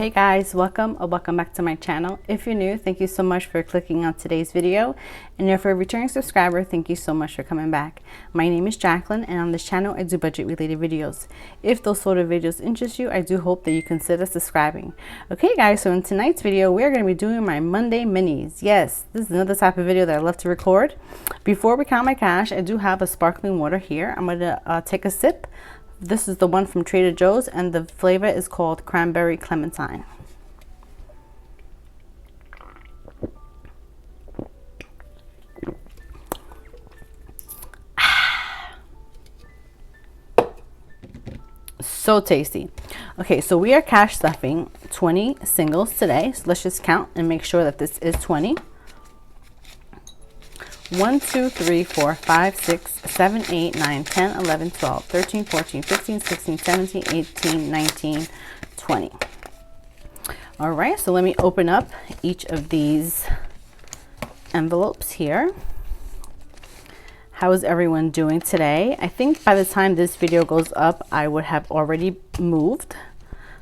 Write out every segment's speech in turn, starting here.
Hey guys, welcome back to my channel. If you're new, thank you so much for clicking on today's video, and if you're a returning subscriber, thank you so much for coming back. My name is Jacqueline, and on this channel I do budget related videos. If those sort of videos interest you, I do hope that you consider subscribing. Okay guys, so in tonight's video we're going to be doing my Monday minis. Yes, this is another type of video that I love to record. Before we count my cash, I do have a sparkling water here. I'm going to take a sip. This is the one from Trader Joe's, and the flavor is called Cranberry Clementine. So tasty. Okay, so we are cash stuffing 20 singles today. So let's just count and make sure that this is 20. 1, 2, 3, 4, 5, 6, 7, 8, 9, 10, 11, 12, 13, 14, 15, 16, 17, 18, 19, 20. All right, so let me open up each of these envelopes here. How is everyone doing today? I think by the time this video goes up, I would have already moved.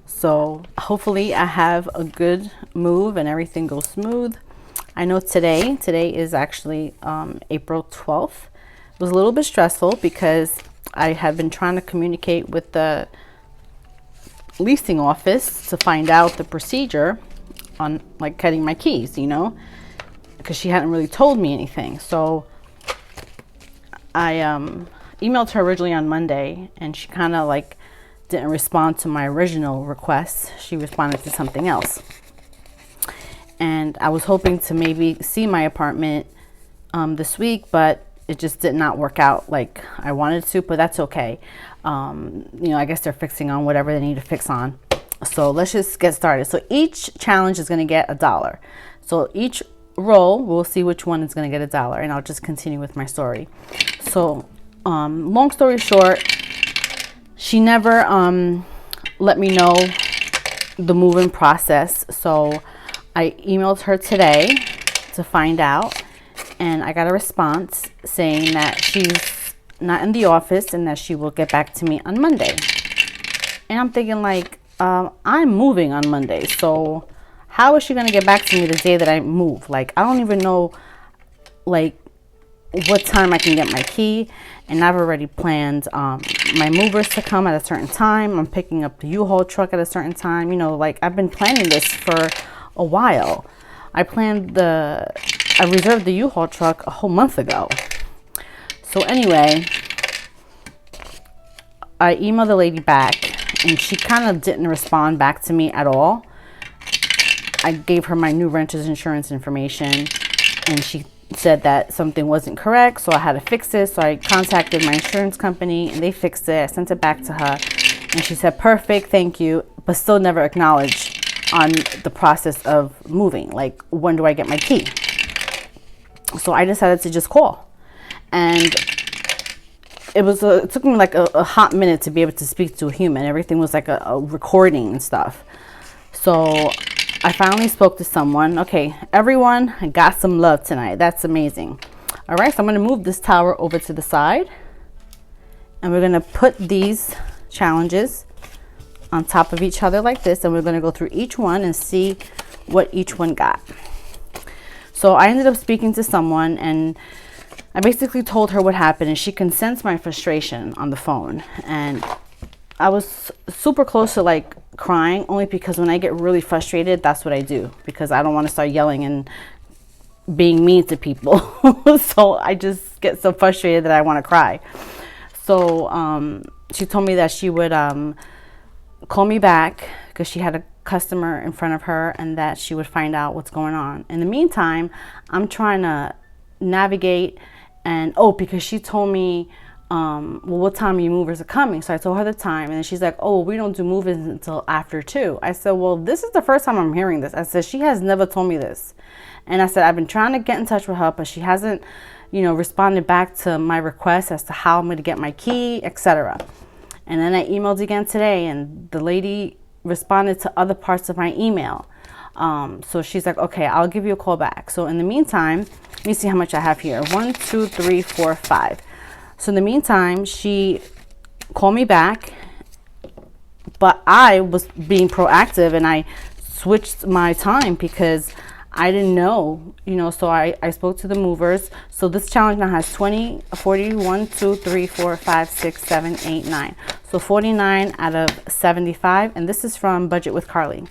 So hopefully I have a good move and everything goes smooth. I know today is actually April 12th. It was a little bit stressful because I had been trying to communicate with the leasing office to find out the procedure on like cutting my keys, you know, because she hadn't really told me anything. So I emailed her originally on Monday, and she kind of like didn't respond to my original request. She responded to something else. And I was hoping to maybe see my apartment this week, but it just did not work out like I wanted to, but that's okay. You know, I guess they're fixing on whatever they need to fix on. So let's just get started. So each challenge is going to get $1. So each roll, we'll see which one is going to get $1, and I'll just continue with my story. So long story short, she never let me know the move-in process. So I emailed her today to find out, and I got a response saying that she's not in the office and that she will get back to me on Monday. And I'm thinking like, I'm moving on Monday, so how is she going to get back to me the day that I move? Like, I don't even know like what time I can get my key, and I've already planned my movers to come at a certain time. I'm picking up the U-Haul truck at a certain time. You know, like I've been planning this for a while. I reserved the U-Haul truck a whole month ago. So anyway, I emailed the lady back, and she kind of didn't respond back to me at all. I gave her my new renter's insurance information, and she said that something wasn't correct, so I had to fix it. So I contacted my insurance company, and they fixed it. I sent it back to her, and she said, perfect, thank you, but still never acknowledged on the process of moving. Like, when do I get my key? So I decided to just call, and it took me like a hot minute to be able to speak to a human. Everything was like a recording and stuff. So I finally spoke to someone. Okay, everyone, I got some love tonight. That's amazing. All right, so I'm going to move this tower over to the side, and we're going to put these challenges on top of each other like this, and we're going to go through each one and see what each one got. So I ended up speaking to someone, and I basically told her what happened, and she can sense my frustration on the phone. And I was super close to like crying, only because when I get really frustrated, that's what I do, because I don't want to start yelling and being mean to people. So I just get so frustrated that I want to cry. So she told me that she would call me back because she had a customer in front of her, and that she would find out what's going on. In the meantime, I'm trying to navigate, and because she told me well, what time your movers are coming. So I told her the time, and then she's like, oh, we don't do move-ins until after 2. I said, well, this is the first time I'm hearing this. I said, she has never told me this. And I said, I've been trying to get in touch with her, but she hasn't, you know, responded back to my request as to how I'm going to get my key, etc. And then I emailed again today, and the lady responded to other parts of my email. So she's like, okay, I'll give you a call back. So in the meantime, let me see how much I have here. 1, 2, 3, 4, 5. So in the meantime, she called me back, but I was being proactive, and I switched my time because I didn't know, you know, so I spoke to the movers. So this challenge now has 20, 40, 1, 2, 3, 4, 5, 6, 7, 8, 9. So 49 out of 75. And this is from Budget with Carly.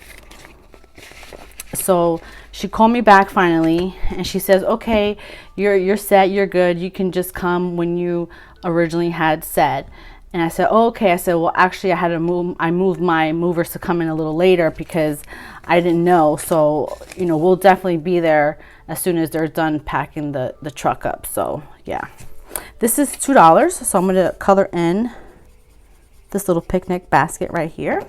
So she called me back finally and she says, okay, you're set, you're good. You can just come when you originally had said. And I said, oh, okay. I said, well, actually I moved my movers to come in a little later because I didn't know. So, you know, we'll definitely be there as soon as they're done packing the truck up. So yeah, this is $2. So I'm going to color in this little picnic basket right here.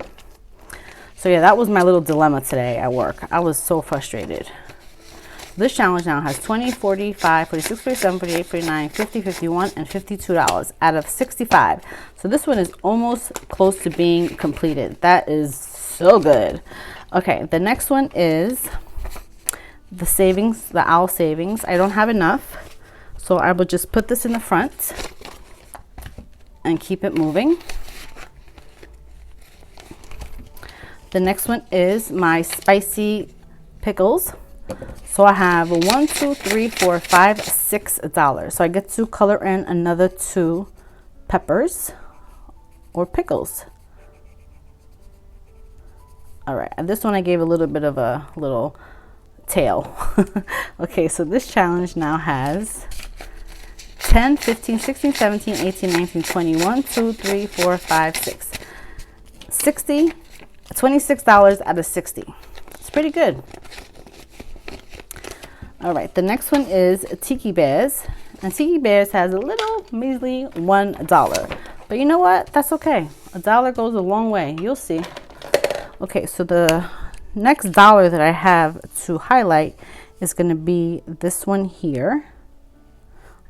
So yeah, that was my little dilemma today at work. I was so frustrated. This challenge now has 20, 45, 46, 47, 48, 49, 50, 51, and $52 out of 65. So this one is almost close to being completed. That is so good. Okay, the next one is the savings, the owl savings. I don't have enough, so I will just put this in the front and keep it moving. The next one is my spicy pickles. So I have $1, $2, $3, $4, $5, $6. So I get to color in another 2 peppers or pickles. All right, and this one I gave a little bit of a little tail. Okay, so this challenge now has 10, 15, 16, 17, 18, 19, 20, 1, 2, 3, 4, 5, 6, 60, $26 out of 60. It's pretty good. All right, the next one is Tiki Bears. And Tiki Bears has a little measly $1. But you know what? That's okay. $1 goes a long way. You'll see. Okay, so the next dollar that I have to highlight is going to be this one here.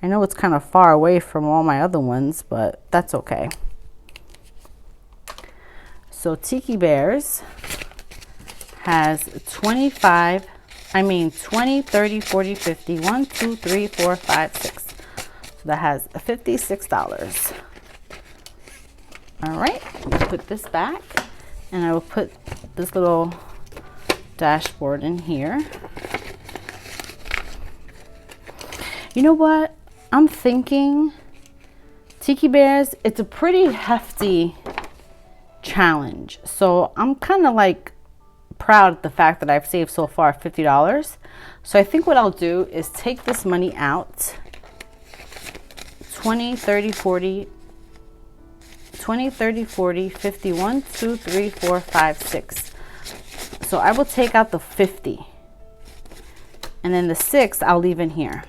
I know it's kind of far away from all my other ones, but that's okay. So Tiki Bears has 20, 30, 40, 50, 1, 2, 3, 4, 5, 6. So that has $56. All right, I'll put this back and I will put this little dashboard in here. You know what? I'm thinking Tiki Bears, it's a pretty hefty challenge. So I'm kind of like proud of the fact that I've saved so far $50. So I think what I'll do is take this money out. 20, 30, 40, 20, 30, 40, 50, 1, 2, 3, 4, 5, 6. So I will take out the 50. And then the 6 I'll leave in here.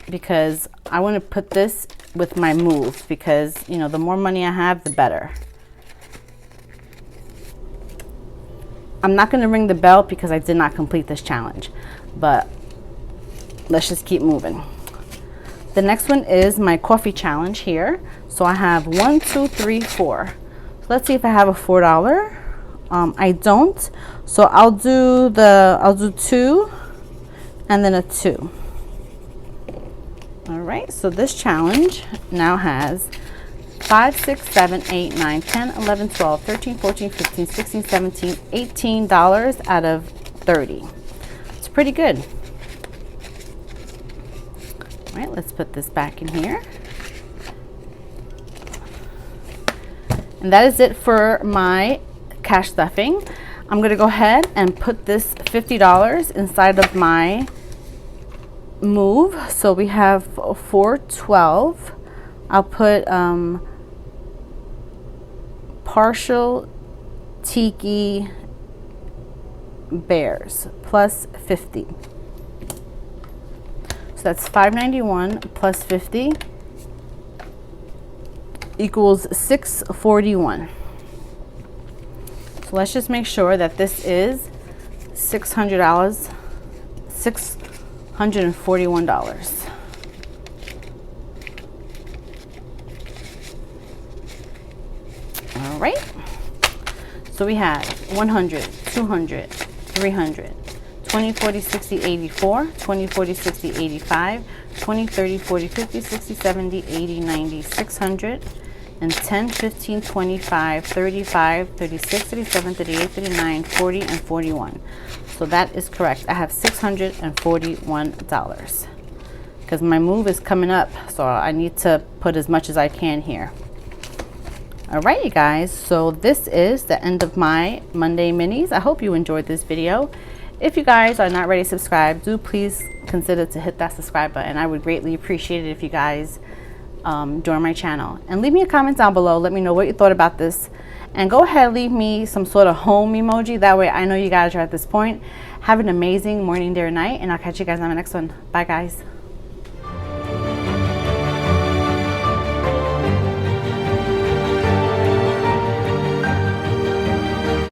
Because I want to put this with my moves because, you know, the more money I have, the better. I'm not going to ring the bell because I did not complete this challenge, but let's just keep moving. The next one is my coffee challenge here. So I have 1, 2, 3, 4. So let's see if I have a $4. I don't. So I'll do 2 and then a 2. All right, so this challenge now has 5, 6, 7, 8, 9, 10, 11, 12, 13, 14, 15, 16, 17, $18 out of 30. It's pretty good. All right, let's put this back in here. And that is it for my cash stuffing. I'm gonna go ahead and put this $50 inside of my move. So we have 412. I'll put partial Tiki Bears plus 50. So that's $591 plus 50 equals $641. So let's just make sure that this is $600, $641. All right. So we have 100, 200, 300, 20, 40, 60, 84, 20, 40, 60, 85, 20, 30, 40, 50, 60, 70, 80, 90, 600, and 10, 15, 25, 35, 36, 37, 38, 39, 40, and 41. So that is correct. I have $641 because my move is coming up, so I need to put as much as I can here. All right, you guys, so this is the end of my Monday minis. I hope you enjoyed this video. If you guys are not ready to subscribe, do please consider to hit that subscribe button. I would greatly appreciate it if you guys join my channel. And leave me a comment down below. Let me know what you thought about this. And go ahead and leave me some sort of home emoji. That way I know you guys are at this point. Have an amazing morning, day, or night. And I'll catch you guys on the next one. Bye, guys.